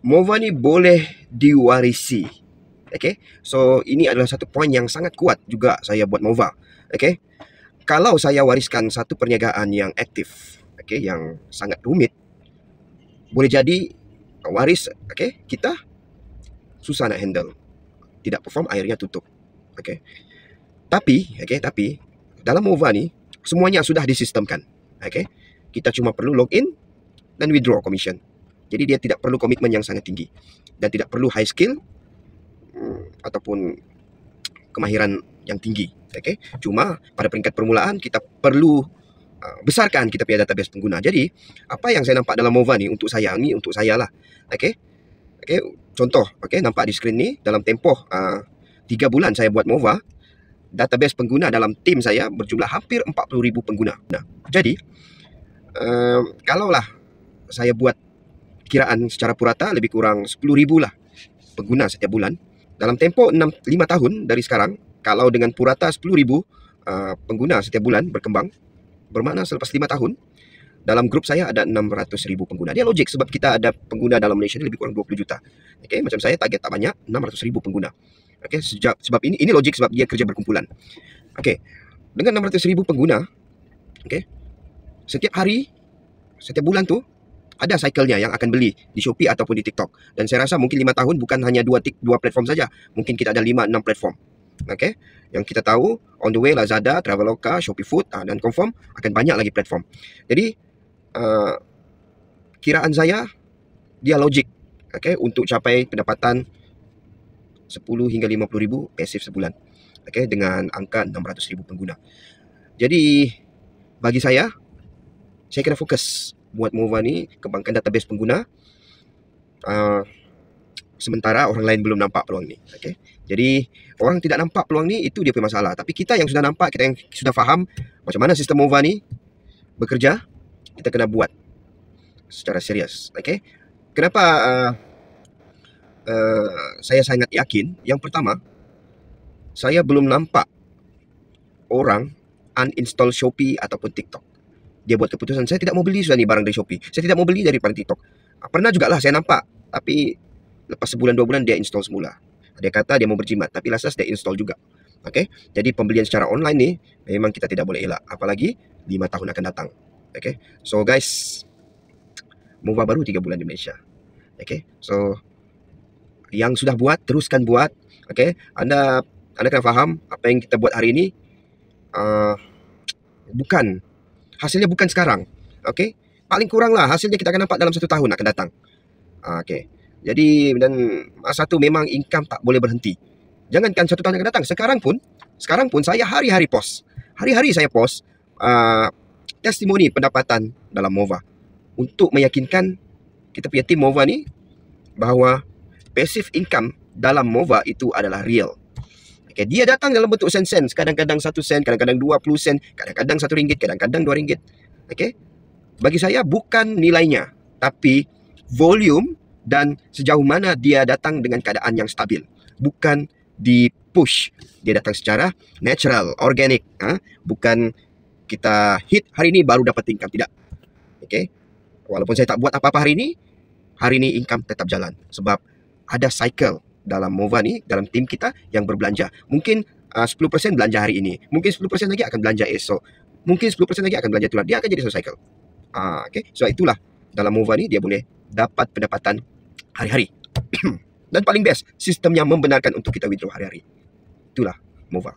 MOVA ni boleh diwarisi. Okay, so ini adalah satu poin yang sangat kuat juga saya buat MOVA. Okay, kalau saya wariskan satu perniagaan yang aktif, okay, yang sangat rumit, boleh jadi waris, okay, kita susah nak handle, tidak perform, akhirnya tutup. Okay, tapi dalam MOVA ni semuanya sudah disistemkan. Okay, kita cuma perlu login dan withdraw commission. Jadi dia tidak perlu komitmen yang sangat tinggi dan tidak perlu high skill ataupun kemahiran yang tinggi. Okay, cuma pada peringkat permulaan kita perlu besarkan kita punya database pengguna. Jadi apa yang saya nampak dalam MOVA ni untuk saya lah. Okay, contoh, nampak di skrin ni, dalam tempoh 3 bulan saya buat MOVA, database pengguna dalam tim saya berjumlah hampir 40,000 pengguna. Nah, jadi kalaulah saya buat kiraan secara purata, lebih kurang 10,000 lah pengguna setiap bulan. Dalam tempoh 5 tahun dari sekarang, kalau dengan purata 10,000 pengguna setiap bulan berkembang, bermakna selepas 5 tahun, dalam grup saya ada 600,000 pengguna. Dia logik sebab kita ada pengguna dalam Malaysia ni lebih kurang 20 juta. Okay, macam saya target tak banyak, 600,000 pengguna. Okay, sebab ini logik sebab dia kerja berkumpulan. Okay, dengan 600,000 pengguna, okay, setiap hari, setiap bulan tu, ada cycle-nya yang akan beli di Shopee ataupun di TikTok. Dan saya rasa mungkin 5 tahun bukan hanya 2 platform saja. Mungkin kita ada 5-6 platform. Okay, yang kita tahu, on the way Lazada, Traveloka, Shopee Food, dan confirm akan banyak lagi platform. Jadi, kiraan saya, dia logik, okay, untuk capai pendapatan 10 hingga 50,000 pasif sebulan. Okay, dengan angka 600,000 pengguna. Jadi, bagi saya kena fokus buat MOVA ni, kembangkan database pengguna. Sementara orang lain belum nampak peluang ni. Okay? Jadi, orang tidak nampak peluang ni, itu dia punya masalah. Tapi kita yang sudah nampak, kita yang sudah faham macam mana sistem MOVA ni bekerja, kita kena buat secara serius. Okay? Kenapa saya sangat yakin? Yang pertama, saya belum nampak orang uninstall Shopee ataupun TikTok. Dia buat keputusan, saya tidak mau beli sudah ni barang dari Shopee, saya tidak mau beli daripada TikTok. Pernah jugalah saya nampak, tapi lepas sebulan 2 bulan dia install semula. Dia kata dia mau berjimat, tapi last dia install juga. Okay? Jadi pembelian secara online ni memang kita tidak boleh elak, apalagi 5 tahun akan datang. Okay? So guys, MOVA baru 3 bulan di Malaysia. Okay? So yang sudah buat, teruskan buat. Okay? Anda kena faham apa yang kita buat hari ini hasilnya bukan sekarang. Okay? Paling kurang lah hasilnya kita akan nampak dalam 1 tahun akan datang. Okay. Jadi, dan masa tu memang income tak boleh berhenti. Jangankan 1 tahun akan datang. Sekarang pun saya hari-hari post. Hari-hari saya post testimoni pendapatan dalam MOVA. Untuk meyakinkan kita punya tim MOVA ni bahawa passive income dalam MOVA itu adalah real. Okay, dia datang dalam bentuk sen-sen. Kadang-kadang 1 sen, kadang-kadang 20 sen, kadang-kadang RM1, kadang-kadang RM2. Okay? Bagi saya bukan nilainya, tapi volume dan sejauh mana dia datang dengan keadaan yang stabil. Bukan di push. Dia datang secara natural, organic. Bukan kita hit hari ini baru dapat income. Tidak. Okay? Walaupun saya tak buat apa-apa hari ini income tetap jalan. Sebab ada cycle dalam MOVA ni, dalam tim kita yang berbelanja. Mungkin 10% belanja hari ini. Mungkin 10% lagi akan belanja esok. Mungkin 10% lagi akan belanja tulang. Dia akan jadi satu cycle. Okay? So itulah, dalam MOVA ni dia boleh dapat pendapatan hari-hari. Dan paling best, sistem yang membenarkan untuk kita withdraw hari-hari. Itulah MOVA.